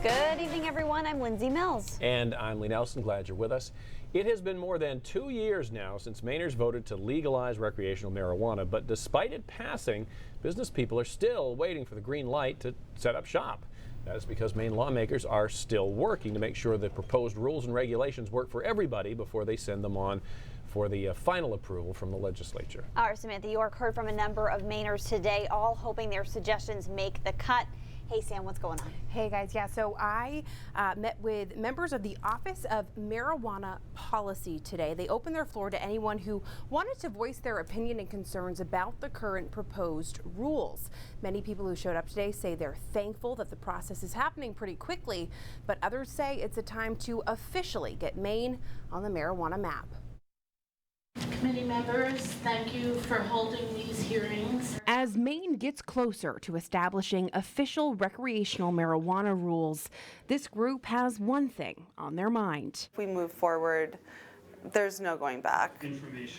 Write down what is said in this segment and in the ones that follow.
Good evening, everyone. I'm Lindsay Mills. And I'm Lee Nelson. Glad you're with us. It has been more than 2 years now since Mainers voted to legalize recreational marijuana, but despite it passing, business people are still waiting for the green light to set up shop. That is because Maine lawmakers are still working to make sure that proposed rules and regulations work for everybody before they send them on for the final approval from the legislature. Our Samantha York heard from a number of Mainers today, all hoping their suggestions make the cut. Hey, Sam, what's going on? Hey, guys. Yeah, so I met with members of the Office of Marijuana Policy today. They opened their floor to anyone who wanted to voice their opinion and concerns about the current proposed rules. Many people who showed up today say they're thankful that the process is happening pretty quickly, but others say it's a time to officially get Maine on the marijuana map. Committee members, thank you for holding these hearings. As Maine gets closer to establishing official recreational marijuana rules, this group has one thing on their mind. If we move forward, there's no going back.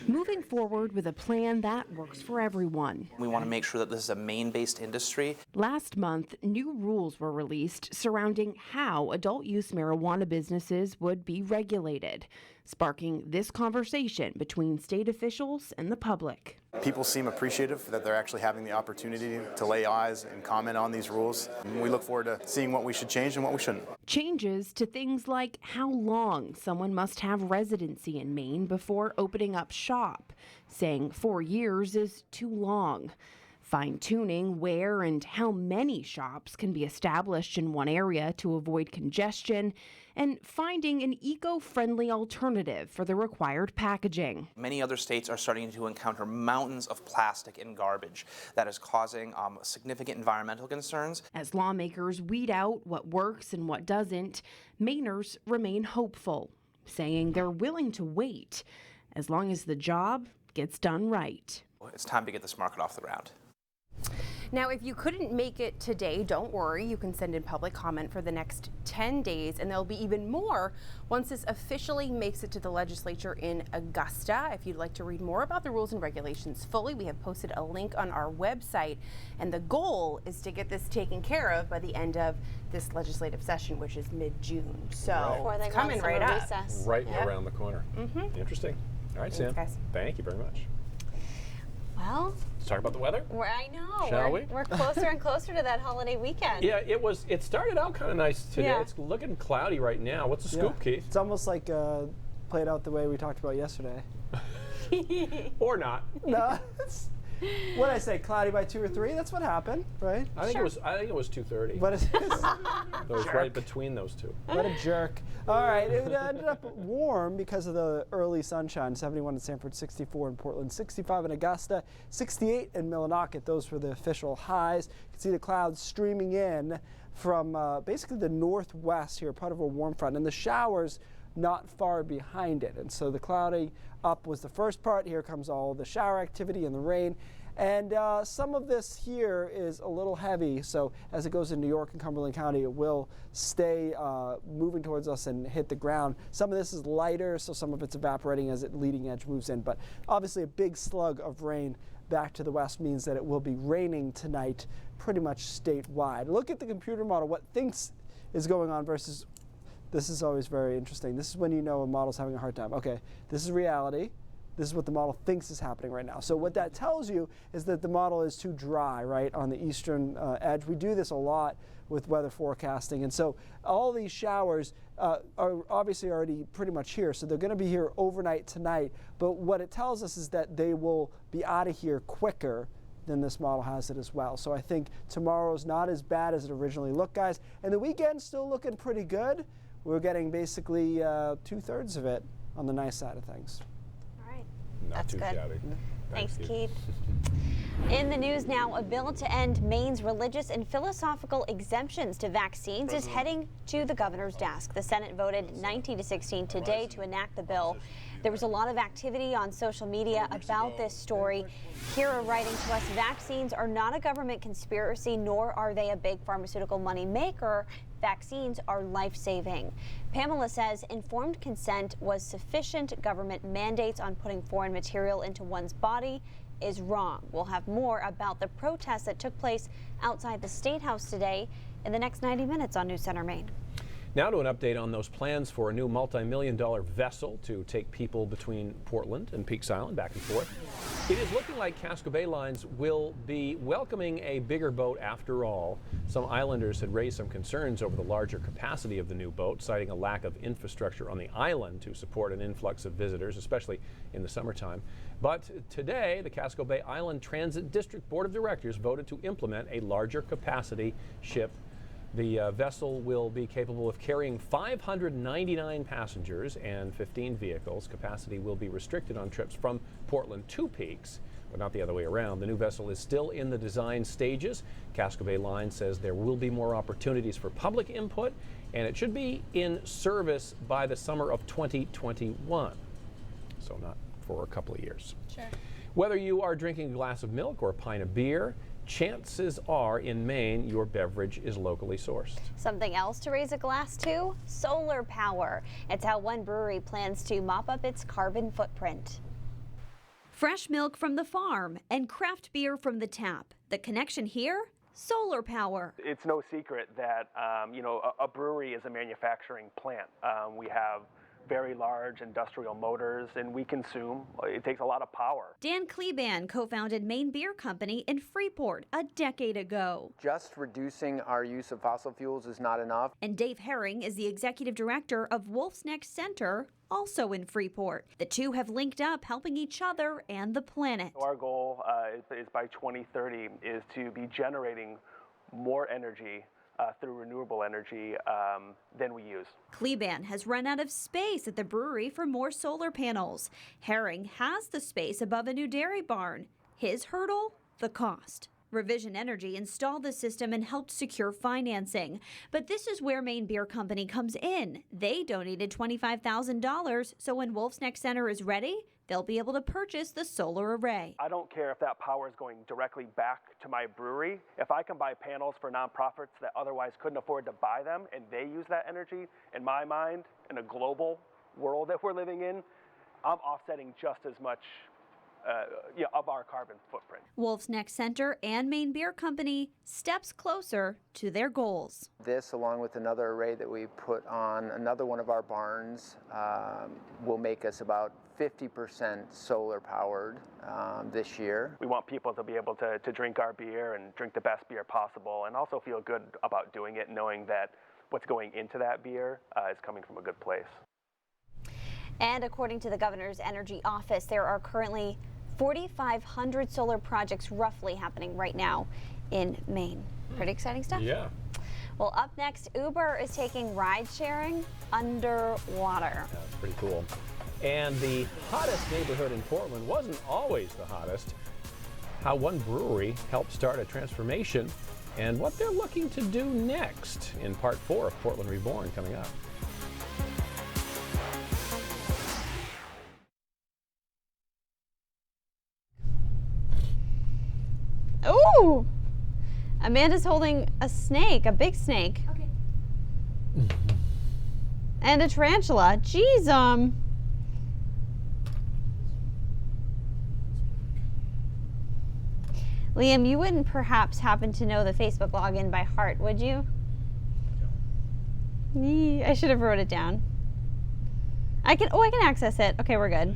Moving forward with a plan that works for everyone. We want to make sure that this is a Maine-based industry. Last month, new rules were released surrounding how adult use marijuana businesses would be regulated, sparking this conversation between state officials and the public. People seem appreciative that they're actually having the opportunity to lay eyes and comment on these rules. We look forward to seeing what we should change and what we shouldn't. Changes to things like how long someone must have residency in Maine before opening up shop, saying 4 years is too long. Fine-tuning where and how many shops can be established in one area to avoid congestion, and finding an eco-friendly alternative for the required packaging. Many other states are starting to encounter mountains of plastic and garbage that is causing significant environmental concerns. As lawmakers weed out what works and what doesn't, Mainers remain hopeful, saying they're willing to wait as long as the job gets done right. It's time to get this market off the ground. Now, if you couldn't make it today, don't worry. You can send in public comment for the next 10 days, and there'll be even more once this officially makes it to the legislature in Augusta. If you'd like to read more about the rules and regulations fully, we have posted a link on our website, and the goal is to get this taken care of by the end of this legislative session, which is mid-June. So it's coming right up. Recess. Right around the corner. Interesting. All right, Sam. Guys. Thank you very much. Well, let's talk about the weather. I know. Shall we? We're closer and closer to that holiday weekend. Yeah, it started out kind of nice today. Yeah. It's looking cloudy right now. What's the scoop, Keith? It's almost like played out the way we talked about yesterday. Or not. No. What did I say? Cloudy by 2 or 3? That's what happened, right? I think it was 2:30. But it's It was right between those two. what a jerk. All right, it ended up warm because of the early sunshine. 71 in Sanford, 64 in Portland, 65 in Augusta, 68 in Millinocket. Those were the official highs. You can see the clouds streaming in from basically the northwest here, part of a warm front, and the showers not far behind it. And so the cloudy up was the first part. Here comes all the shower activity and the rain. And some of this here is a little heavy, so as it goes in New York and Cumberland County, it will stay moving towards us and hit the ground. Some of this is lighter, so some of it's evaporating as it leading edge moves in. But obviously a big slug of rain back to the west means that it will be raining tonight pretty much statewide. Look at the computer model, what thinks is going on versus, this is always very interesting. This is when you know a model's having a hard time. Okay, this is reality. This is what the model thinks is happening right now. So what that tells you is that the model is too dry, right, on the eastern edge. We do this a lot with weather forecasting. And so all these showers are obviously already pretty much here. So they're going to be here overnight tonight. But what it tells us is that they will be out of here quicker than this model has it as well. So I think tomorrow's not as bad as it originally looked, guys. And the weekend's still looking pretty good. We're getting basically 2/3 of it on the nice side of things. Not That's too good. shabby. Thanks, Keith. In the news now, a bill to end Maine's religious and philosophical exemptions to vaccines is heading to the governor's desk. The Senate voted 19-16 today to enact the bill. There was a lot of activity on social media about this story. Kira writing to us, vaccines are not a government conspiracy, nor are they a big pharmaceutical money maker. Vaccines are life-saving. Pamela says informed consent was sufficient. Government mandates on putting foreign material into one's body is wrong. We'll have more about the protests that took place outside the State House today in the next 90 minutes on News Center Maine. Now to an update on those plans for a new multi-million-dollar vessel to take people between Portland and Peaks Island back and forth. It is looking like Casco Bay Lines will be welcoming a bigger boat after all. Some islanders had raised some concerns over the larger capacity of the new boat, citing a lack of infrastructure on the island to support an influx of visitors, especially in the summertime. But today, the Casco Bay Island Transit District Board of Directors voted to implement a larger capacity ship. The vessel will be capable of carrying 599 passengers and 15 vehicles. Capacity will be restricted on trips from Portland to Peaks, but not the other way around. The new vessel is still in the design stages. Casco Bay Line says there will be more opportunities for public input, and it should be in service by the summer of 2021. So not for a couple of years. Sure. Whether you are drinking a glass of milk or a pint of beer, chances are in Maine your beverage is locally sourced. Something else to raise a glass to? Solar power. It's how one brewery plans to mop up its carbon footprint. Fresh milk from the farm and craft beer from the tap. The connection here? Solar power. It's no secret that a brewery is a manufacturing plant. We have very large industrial motors, and it takes a lot of power. Dan Kleban co-founded Maine Beer Company in Freeport a decade ago. Just reducing our use of fossil fuels is not enough. And Dave Herring is the executive director of Wolf's Neck Center, also in Freeport. The two have linked up, helping each other and the planet. Our goal is by 2030 is to be generating more energy through renewable energy than we use. Kleban has run out of space at the brewery for more solar panels. Herring has the space above a new dairy barn. His hurdle? The cost. Revision Energy installed the system and helped secure financing. But this is where Maine Beer Company comes in. They donated $25,000, so when Wolf's Neck Center is ready, they'll be able to purchase the solar array. I don't care if that power is going directly back to my brewery. If I can buy panels for nonprofits that otherwise couldn't afford to buy them, and they use that energy, in my mind, in a global world that we're living in, I'm offsetting just as much of our carbon footprint. Wolf's Neck Center and Maine Beer Company steps closer to their goals. This, along with another array that we put on another one of our barns, will make us about 50% solar powered this year. We want people to be able to drink our beer and drink the best beer possible, and also feel good about doing it, knowing that what's going into that beer is coming from a good place. And according to the governor's energy office, there are currently 4,500 solar projects roughly happening right now in Maine. Pretty exciting stuff. Yeah. Well, up next, Uber is taking ride sharing underwater. That's pretty cool. And the hottest neighborhood in Portland wasn't always the hottest. How one brewery helped start a transformation and what they're looking to do next in part 4 of Portland Reborn coming up. Ooh! Amanda's holding a snake, a big snake. Okay. And a tarantula. Jeez, Liam, you wouldn't perhaps happen to know the Facebook login by heart, would you? I should have wrote it down. I can access it. Okay, we're good.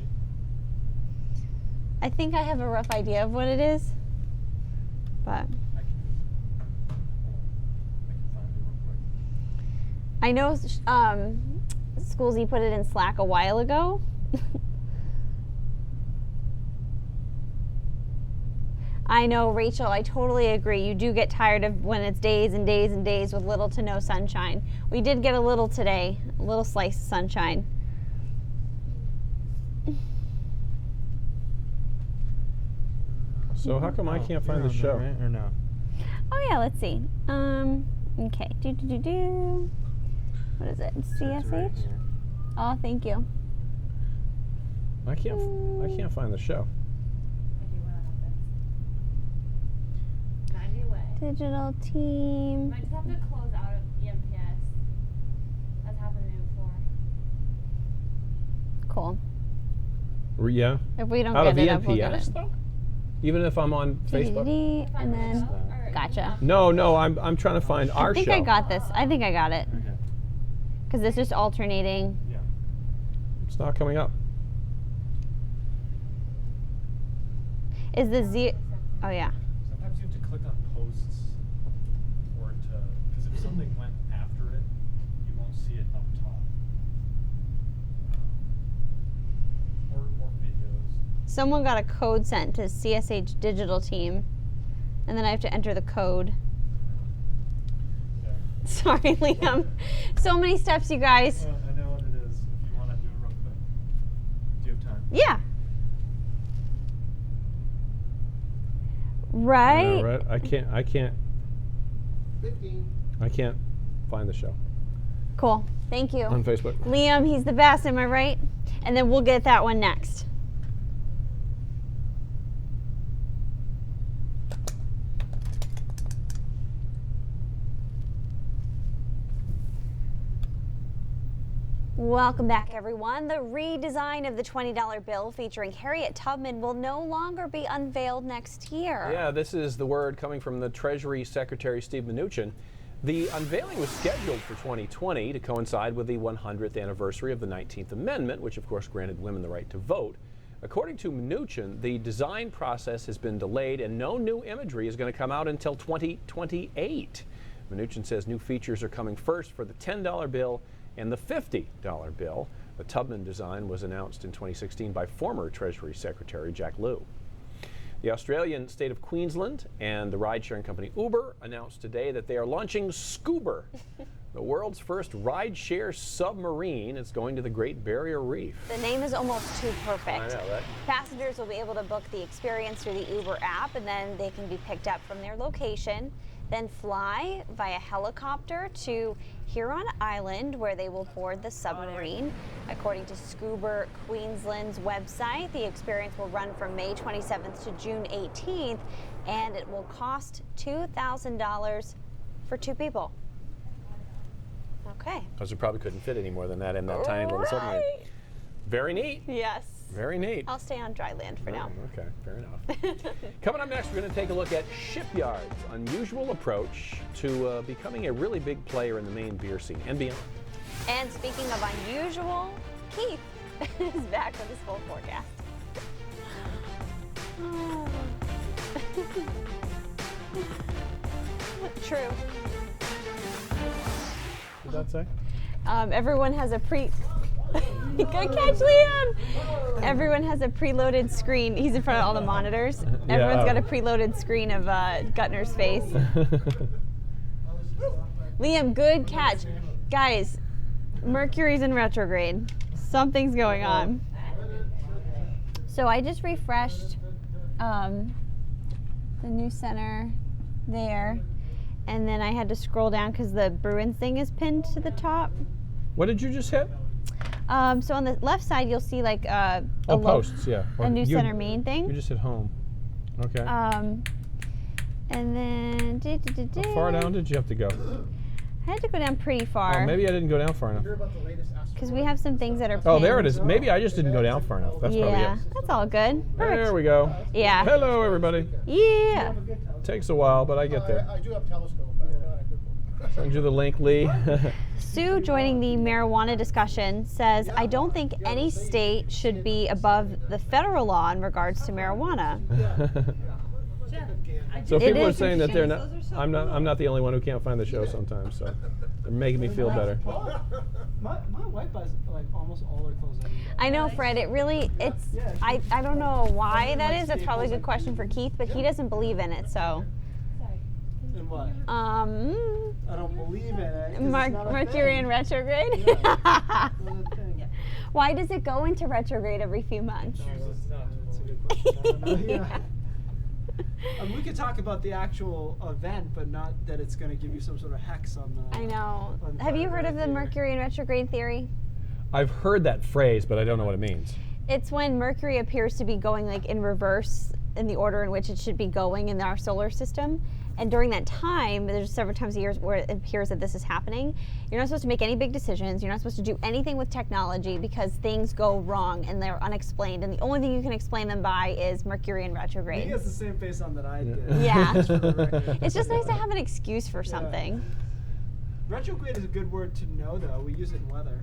I think I have a rough idea of what it is, but I know Schoolsy put it in Slack a while ago. I know, Rachel, I totally agree. You do get tired of when it's days and days and days with little to no sunshine. We did get a little today, a little slice of sunshine. So how come I can't find the show? Right, or no? Oh yeah, let's see. Okay. What is it? CSH? Right, oh, thank you. I can't find the show. Digital team. Might just have to close out of EMPS. That's happened to me before. Cool. Yeah. If we don't Out get of it up, we'll get EMPS it. though? Even if I'm on Facebook? And then gotcha. No, I'm trying to find our show. I think I got this. I think I got it. Because it's just alternating. Yeah. It's not coming up. Is the Z? Oh yeah. Sometimes you have to click on posts for it to, because if something went after it, you won't see it up top. Or videos. Someone got a code sent to CSH Digital Team, and then I have to enter the code. Yeah. Sorry, Liam. So many steps, you guys. I know what it is. If you want to do it real quick. Do you have time? Yeah. Right. No, right. I can't. 15. I can't find the show Cool. Thank you. on Facebook. Liam, he's the best, am I right? And then we'll get that one next. Welcome back, everyone. The redesign of the $20 bill featuring Harriet Tubman will no longer be unveiled next year. Yeah, this is the word coming from the Treasury Secretary Steve Mnuchin. The unveiling was scheduled for 2020 to coincide with the 100th anniversary of the 19th Amendment, which of course granted women the right to vote. According to Mnuchin, the design process has been delayed and no new imagery is going to come out until 2028. Mnuchin says new features are coming first for the $10 bill and the $50 bill. The Tubman design was announced in 2016 by former Treasury Secretary Jack Lew. The Australian state of Queensland and the ride-sharing company Uber announced today that they are launching Scoober, the world's first ride-share submarine. It's going to the Great Barrier Reef. The name is almost too perfect. I know, right? Passengers will be able to book the experience through the Uber app, and then they can be picked up from their location, then fly via helicopter to Huron Island, where they will board the submarine. According to Scoober Queensland's website, the experience will run from May 27th to June 18th, and it will cost $2,000 for 2 people. Okay. Because we probably couldn't fit any more than that in that tiny little submarine. Very neat. Yes. Very neat. I'll stay on dry land for now. Okay, fair enough. Coming up next, we're going to take a look at Shipyard's unusual approach to becoming a really big player in the Maine beer scene and beyond. And speaking of unusual, Keith is back with his full forecast. True. What did that say? Everyone has a Good catch, Liam! Everyone has a preloaded screen. He's in front of all the monitors. Everyone's got a preloaded screen of Gutner's face. Liam, good catch. Guys, Mercury's in retrograde. Something's going on. So I just refreshed the news center there. And then I had to scroll down because the Bruins thing is pinned to the top. What did you just hit? So on the left side, you'll see like a posts, yeah. A News Center Maine thing. You just hit home. Okay. And then How far down did you have to go? I had to go down pretty far. Oh, maybe I didn't go down far enough. Because we have some things that are pinned. Oh, there it is. Maybe I just didn't go down far enough. That's probably it. Yeah, that's all good. Perfect. There we go. Yeah. Hello, everybody. Yeah. Takes a while, but I get there. I do have telescope. Send you the link, Lee. Sue, joining the marijuana discussion, says, I don't think any state should be above the federal law in regards to marijuana. So people are saying that they're not. I'm not the only one who can't find the show sometimes. So they're making me feel better. My wife buys like almost all her clothes. I know, Fred. I don't know why that is. That's probably a good question for Keith, but he doesn't believe in it. So. In what? I don't believe in it. Mercury in retrograde. Why does it go into retrograde every few months? That's a good question. I don't know. Yeah. We could talk about the actual event, but not that it's going to give you some sort of hex on the. I know. Have you heard of the Mercury in retrograde theory? I've heard that phrase, but I don't know what it means. It's when Mercury appears to be going like in reverse in the order in which it should be going in our solar system. And during that time, there's several times a year where it appears that this is happening. You're not supposed to make any big decisions. You're not supposed to do anything with technology because things go wrong and they're unexplained. And the only thing you can explain them by is Mercury in retrograde. He has the same face on that I did. Yeah. It's just nice to have an excuse for something. Retrograde is a good word to know, though. We use it in weather.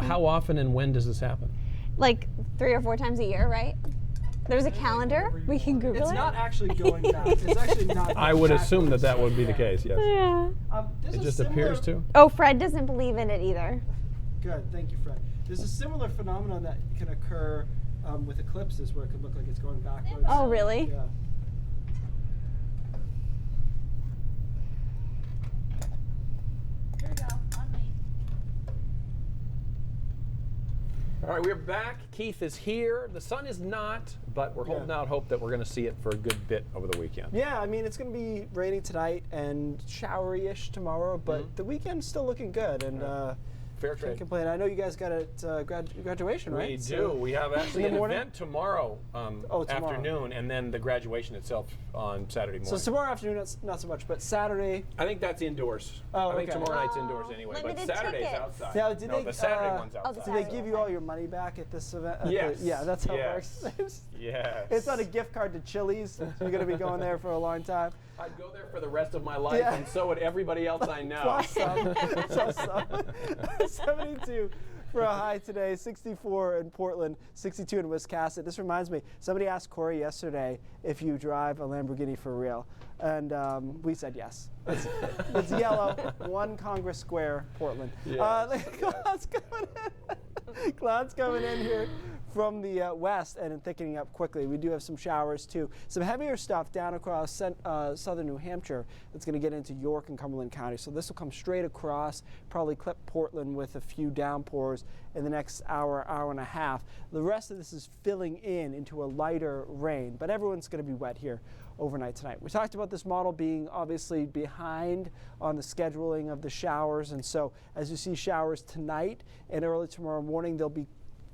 How often and when does this happen? Like 3 or 4 times a year, right? There's a calendar. We can Google it. It's not actually going back. It's actually not. I would assume that would be the case, yes. Yeah. It just appears to. Oh, Fred doesn't believe in it either. Good, thank you, Fred. There's a similar phenomenon that can occur with eclipses where it could look like it's going backwards. Oh, really? Yeah. Here we go, on me. All right, we're back. Keith is here. The sun is not, but we're holding out hope that we're going to see it for a good bit over the weekend. Yeah, I mean, it's going to be rainy tonight and showery-ish tomorrow, but the weekend's still looking good. And fair trade. Can't complain. I know you guys got a graduation, right? We do. We have actually an event tomorrow, tomorrow afternoon, and then the graduation itself on Saturday morning. So tomorrow afternoon, not so much, but Saturday. I think that's indoors. Oh, I think okay. tomorrow night's indoors anyway, but Limited Saturday's tickets. outside. Now, the Saturday one's outside. Did they give you all your money back at this event? Yes. Yeah, that's how it works. Yes. It's not a gift card to Chili's. So you're going to be going there for a long time. I'd go there for the rest of my life, and so would everybody else I know. Plus some. Plus some. 72 for a high today, 64 in Portland, 62 in Wiscasset. This reminds me, somebody asked Corey yesterday if you drive a Lamborghini for real, and we said yes. It's yellow, 1 Congress Square, Portland. Yes. Clouds coming in here from the west and thickening up quickly. We do have some showers too. Some heavier stuff down across southern New Hampshire that's going to get into York and Cumberland County. So this will come straight across, probably clip Portland with a few downpours in the next hour, hour and a half. The rest of this is filling into a lighter rain, but everyone's going to be wet here overnight tonight. We talked about this model being obviously behind on the scheduling of the showers, and so as you see showers tonight and early tomorrow morning, they'll be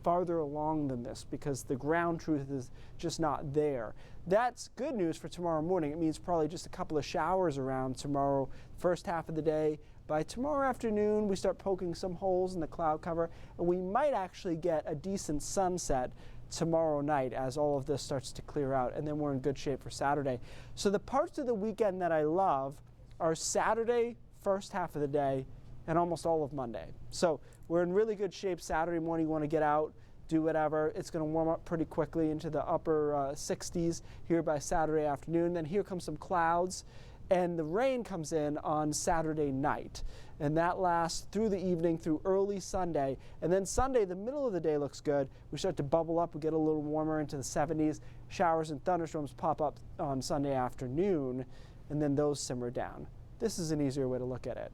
farther along than this because the ground truth is just not there. That's good news for tomorrow morning. It means probably just a couple of showers around tomorrow, first half of the day. By tomorrow afternoon, we start poking some holes in the cloud cover, and we might actually get a decent sunset tomorrow night as all of this starts to clear out, and then we're in good shape for Saturday. So the parts of the weekend that I love are Saturday, first half of the day, and almost all of Monday. So we're in really good shape Saturday morning. You want to get out, do whatever. It's going to warm up pretty quickly into the upper 60s here by Saturday afternoon. Then here comes some clouds, and the rain comes in on Saturday night. And that lasts through the evening, through early Sunday. And then Sunday, the middle of the day looks good. We start to bubble up. We get a little warmer into the 70s. Showers and thunderstorms pop up on Sunday afternoon, and then those simmer down. This is an easier way to look at it.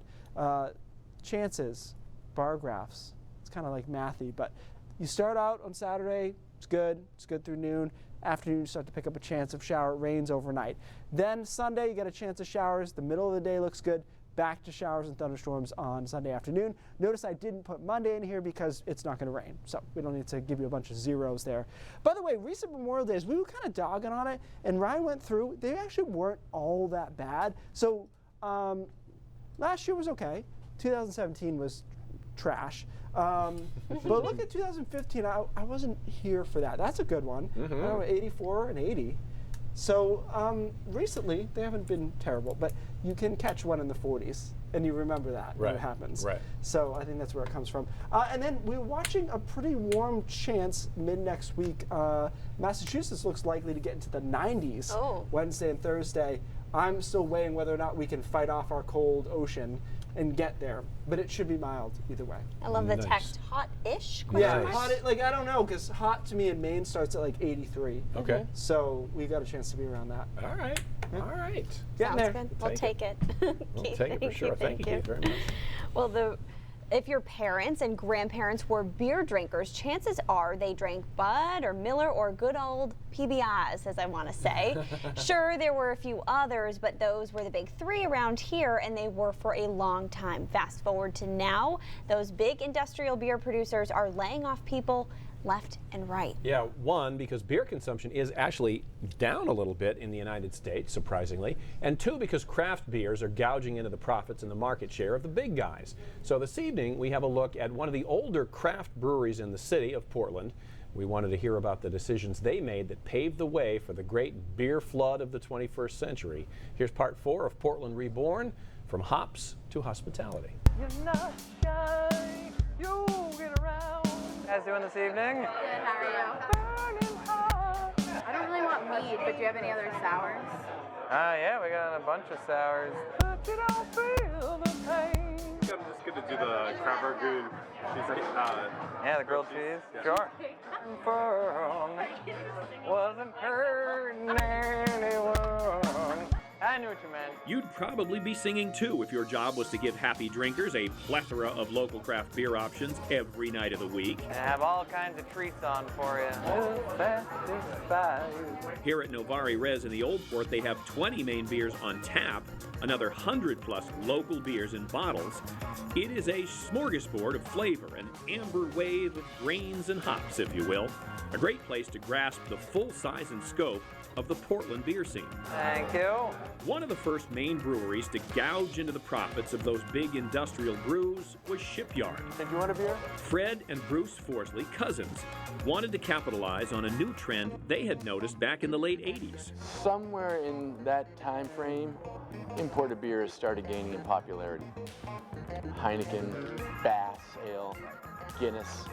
Chances, bar graphs. It's kind of like mathy, but you start out on Saturday, it's good through noon. Afternoon, you start to pick up a chance of shower. It rains overnight. Then Sunday, you get a chance of showers. The middle of the day looks good. Back to showers and thunderstorms on Sunday afternoon. Notice I didn't put Monday in here because it's not going to rain, so we don't need to give you a bunch of zeros there. By the way, recent Memorial Days, we were kind of dogging on it, and Ryan went through. They actually weren't all that bad. So last year was okay. 2017 was trash. But look at 2015. I wasn't here for that. That's a good one. I know, 84 and 80. So recently, they haven't been terrible, but you can catch one in the 40s, and you remember that when it happens. Right. So I think that's where it comes from. And then we're watching a pretty warm chance mid-next week. Massachusetts looks likely to get into the 90s Wednesday and Thursday. I'm still weighing whether or not we can fight off our cold ocean and get there, but it should be mild either way. I love the text, hot-ish? Yeah, hot, like I don't know, because hot to me in Maine starts at like 83. Okay. So we got a chance to be around that. All right. All right. Sounds good. We'll take it. We'll take it for sure. Thank you, Keith, very much. Well, if your parents and grandparents were beer drinkers, chances are they drank Bud or Miller or good old PBIs, as I want to say. Sure, there were a few others, but those were the big three around here, and they were for a long time. Fast forward to now, those big industrial beer producers are laying off people left and right. Yeah, one, because beer consumption is actually down a little bit in the United States, surprisingly, and two, because craft beers are gouging into the profits and the market share of the big guys. So this evening, we have a look at one of the older craft breweries in the city of Portland. We wanted to hear about the decisions they made that paved the way for the great beer flood of the 21st century. Here's part 4 of Portland Reborn, from hops to hospitality. You're not shy, you get around. How's doing this evening? Good, how are you? I don't really want mead, but do you have any other sours? Yeah, we got a bunch of sours. But you don't feel the pain. I'm just gonna do the crab ragout. Yeah, the grilled cheese. Yeah. Sure. Wasn't hurting anyone. I knew what you meant. You'd probably be singing too if your job was to give happy drinkers a plethora of local craft beer options every night of the week. And have all kinds of treats on for you. Here at Novari Res in the Old Port, they have 20 main beers on tap, another 100+ local beers in bottles. It is a smorgasbord of flavor, an amber wave of grains and hops, if you will. A great place to grasp the full size and scope of the Portland beer scene. Thank you. One of the first main breweries to gouge into the profits of those big industrial brews was Shipyard. Did you want a beer? Fred and Bruce Forsley, cousins, wanted to capitalize on a new trend they had noticed back in the late 80s. Somewhere in that time frame, imported beers started gaining in popularity. Heineken, Bass Ale, Guinness.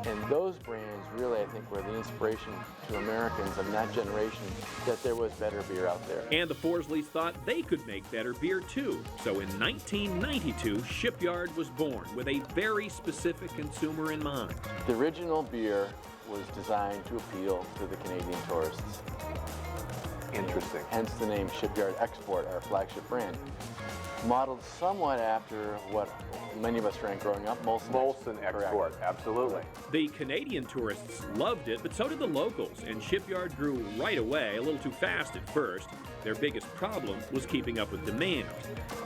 And those brands really, I think, were the inspiration to Americans of that generation that there was better beer out there. And the Forsleys thought they could make better beer too. So in 1992, Shipyard was born with a very specific consumer in mind. The original beer was designed to appeal to the Canadian tourists. Interesting. Hence the name Shipyard Export, our flagship brand. Modeled somewhat after what many of us drank growing up, Molson Export, absolutely. The Canadian tourists loved it, but so did the locals, and Shipyard grew right away, a little too fast at first. Their biggest problem was keeping up with demand.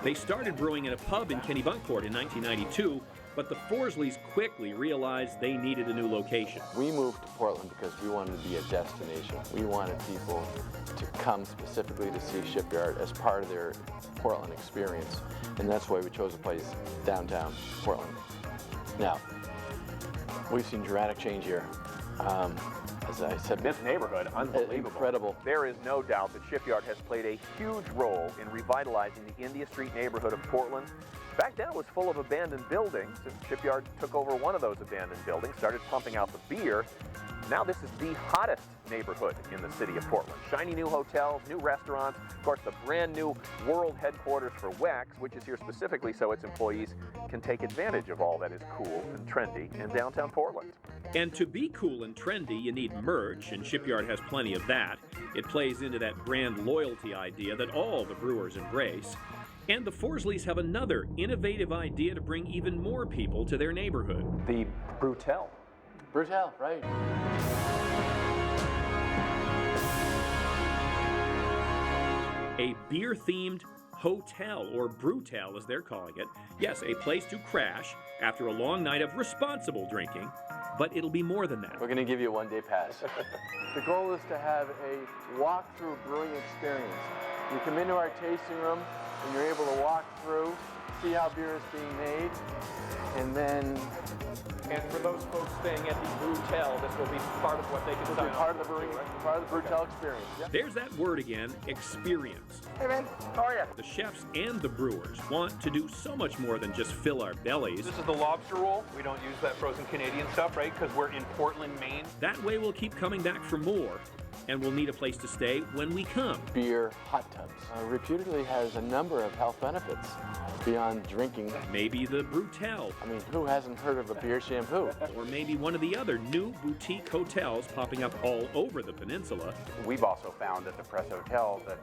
They started brewing in a pub in Kennebunkport in 1992, but the Forsleys quickly realized they needed a new location. We moved to Portland because we wanted to be a destination. We wanted people to come specifically to see Shipyard as part of their Portland experience, and that's why we chose a place downtown Portland. Now, we've seen dramatic change here. As I said, this neighborhood, unbelievable. Incredible. There is no doubt that Shipyard has played a huge role in revitalizing the India Street neighborhood of Portland. Back then it was full of abandoned buildings, and Shipyard took over one of those abandoned buildings, started pumping out the beer. Now this is the hottest neighborhood in the city of Portland. Shiny new hotels, new restaurants, of course the brand new world headquarters for Wax, which is here specifically so its employees can take advantage of all that is cool and trendy in downtown Portland. And to be cool and trendy, you need merch, and Shipyard has plenty of that. It plays into that brand loyalty idea that all the brewers embrace. And the Forsleys have another innovative idea to bring even more people to their neighborhood. The Brutel. Brutel, right. A beer-themed hotel, or Brutel as they're calling it. Yes, a place to crash after a long night of responsible drinking, but it'll be more than that. We're going to give you a one-day pass. The goal is to have a walk-through brewing experience. You come into our tasting room and you're able to walk through, see how beer is being made, and then... And for those folks staying at the Brutel, this will be part of what they can sign part of the brewing, part of the Brutel experience. Yeah. There's that word again, experience. Hey man, how are you? The chefs and the brewers want to do so much more than just fill our bellies. This is the lobster roll. We don't use that frozen Canadian stuff, right? Because we're in Portland, Maine. That way we'll keep coming back for more, and we'll need a place to stay when we come. Beer hot tubs reputedly has a number of health benefits beyond drinking. Maybe the Brutel. I mean, who hasn't heard of a beer shampoo? Or maybe one of the other new boutique hotels popping up all over the peninsula. We've also found at the Press Hotel that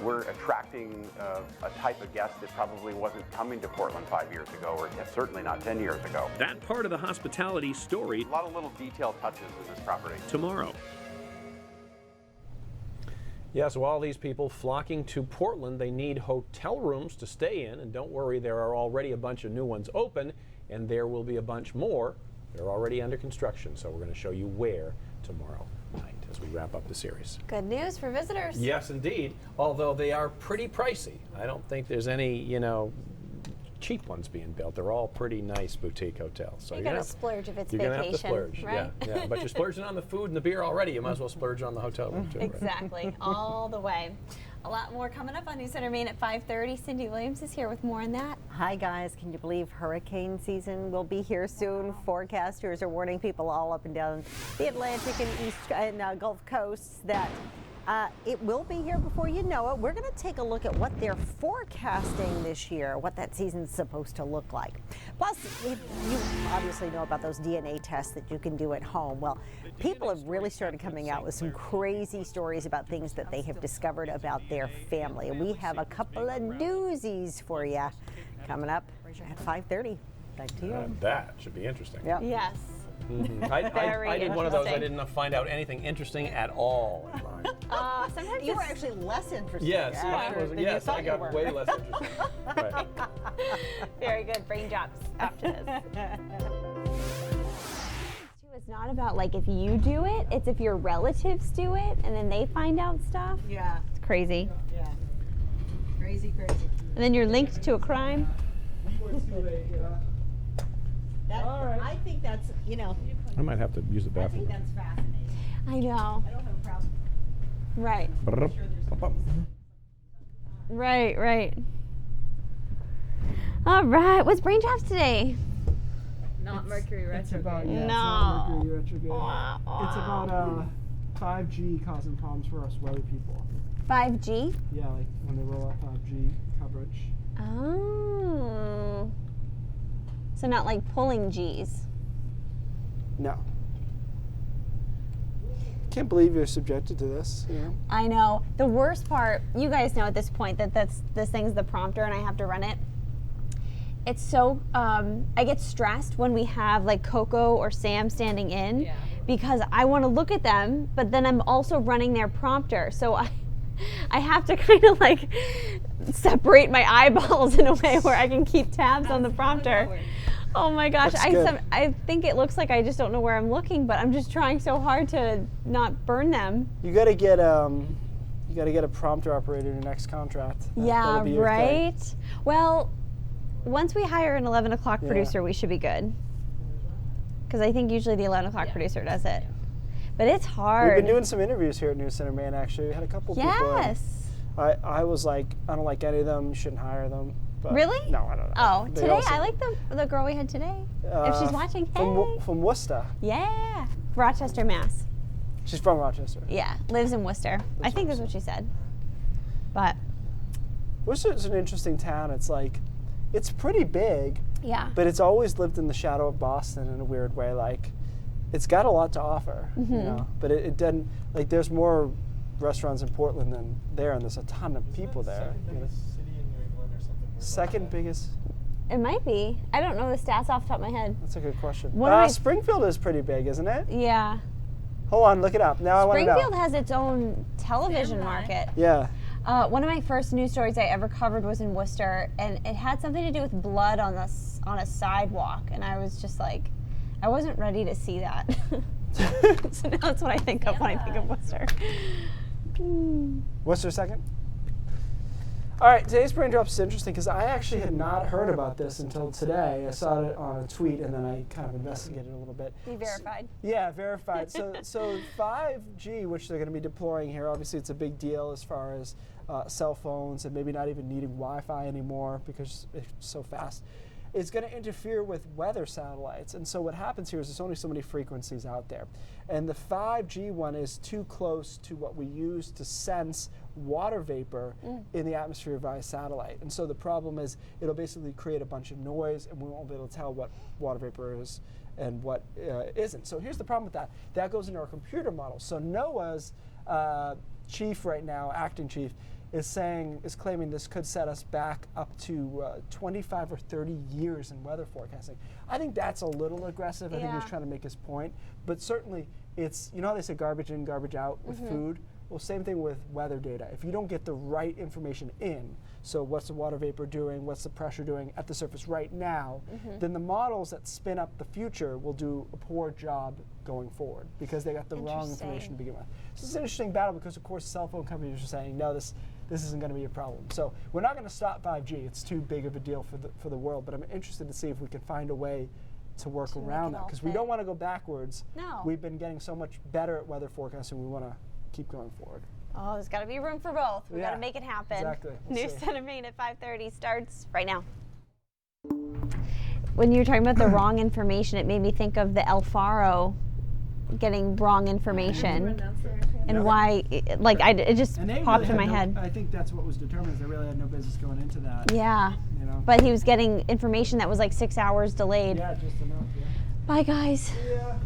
we're attracting a type of guest that probably wasn't coming to Portland 5 years ago, or certainly not 10 years ago. That part of the hospitality story. A lot of little detailed touches in this property. Tomorrow. Yeah, so all these people flocking to Portland, they need hotel rooms to stay in, and don't worry, there are already a bunch of new ones open, and there will be a bunch more They're already under construction, so we're going to show you where tomorrow night as we wrap up the series. Good news for visitors. Yes, indeed. Although they are pretty pricey. I don't think there's any, you know, cheap ones being built. They're all pretty nice boutique hotels. So you're going to splurge if it's you're vacation, gonna have to splurge, right? Yeah. But you're splurging on the food and the beer already. You might as well splurge on the hotel room too. Exactly, all the way. A lot more coming up on News Center Maine at 5:30. Cindy Williams is here with more on that. Hi guys, can you believe hurricane season will be here soon? Forecasters are warning people all up and down the Atlantic and East and Gulf coasts that it will be here before you know it. We're going to take a look at what they're forecasting this year, what that season's supposed to look like. Plus, if you obviously know about those DNA tests that you can do at home. Well, people have really started coming out with some crazy stories about things that they have discovered about their family. And we have a couple of doozies for you coming up at 5:30. Back to you. That should be interesting. Yeah. Yes. I did one of those. I didn't find out anything interesting at all. Sometimes you were actually less interested. Yes, than you thought I you got were. way less interesting. Right. Very good. Brain drops after this. It's not about like if you do it, it's if your relatives do it and then they find out stuff. Yeah. It's crazy. Yeah. Crazy. And then you're linked to a crime. I think that's, I might have to use the I think bathroom. that's fascinating. I know. I don't have a problem. Right. Right. All right. What's brain drops today? Not Mercury It's retrograde. about, yeah, it's No. not Mercury retrograde. It's about 5G causing problems for us weather people. 5G? Yeah, like when they roll out 5G coverage. Oh. So not like pulling G's. No. Can't believe you're subjected to this. You know? I know. The worst part, you guys know at this point that this thing's the prompter and I have to run it. It's so, I get stressed when we have like Coco or Sam standing in because I want to look at them, but then I'm also running their prompter. So I have to kind of like separate my eyeballs in a way where I can keep tabs on the prompter. Oh my gosh, I think it looks like I just don't know where I'm looking, but I'm just trying so hard to not burn them. You gotta get a prompter operator in your next contract. Yeah, be your right? thing. Well, once we hire an 11 o'clock producer, we should be good. Because I think usually the 11 o'clock producer does it. But it's hard. We've been doing some interviews here at News Center Maine, actually. We had a couple people in. I was like, I don't like any of them, you shouldn't hire them. But really? No, I don't know. Oh, They today, also- I like the girl we had today. If she's watching, hey. From Worcester. Yeah. Rochester, Mass. She's from Rochester. Yeah, lives in Worcester. I think that's what she said. But Worcester's an interesting town. It's like, it's pretty big. Yeah. But it's always lived in the shadow of Boston in a weird way. Like, it's got a lot to offer, you know. But it doesn't, like, there's more restaurants in Portland than there, and there's a ton of people there. You know? Second biggest. It might be. I don't know the stats off the top of my head. That's a good question. One of my- Springfield is pretty big, isn't it? Yeah. Hold on, look it up. Now I want to know. Springfield has its own television market. Yeah. One of my first news stories I ever covered was in Worcester, and it had something to do with blood on a sidewalk, and I was just like, I wasn't ready to see that. So now that's what I think of when I think of Worcester. Worcester second? All right, today's brain drops is interesting because I actually had not heard about this until today. I saw it on a tweet and then I kind of investigated a little bit. You verified? Yeah, verified. So 5G, which they're going to be deploying here, obviously it's a big deal as far as cell phones and maybe not even needing Wi-Fi anymore because it's so fast. It's going to interfere with weather satellites. And so what happens here is there's only so many frequencies out there. And the 5G one is too close to what we use to sense water vapor in the atmosphere via satellite. And so the problem is it'll basically create a bunch of noise and we won't be able to tell what water vapor is and what isn't. So here's the problem with that. That goes into our computer model. So NOAA's chief right now, acting chief, is claiming this could set us back up to 25 or 30 years in weather forecasting. I think that's a little aggressive. I think he's trying to make his point. But certainly, it's, you know how they say garbage in, garbage out with food? Well, same thing with weather data. If you don't get the right information in, so what's the water vapor doing, what's the pressure doing at the surface right now, then the models that spin up the future will do a poor job going forward because they got the wrong information to begin with. So it's an interesting battle because, of course, cell phone companies are saying, no, this isn't going to be a problem. So we're not going to stop 5G. It's too big of a deal for the world. But I'm interested to see if we can find a way to work around that because we don't want to go backwards. No. We've been getting so much better at weather forecasting. We want to keep going forward. Oh, there's got to be room for both. We've got to make it happen. Exactly. News Center Maine at 5:30 starts right now. When you were talking about the wrong information, it made me think of the El Faro getting wrong information and why, it just popped in my head. I think that's what was determined. Is they really had no business going into that. Yeah. You know? But he was getting information that was like 6 hours delayed. Yeah, just enough. Yeah. Bye, guys. Yeah.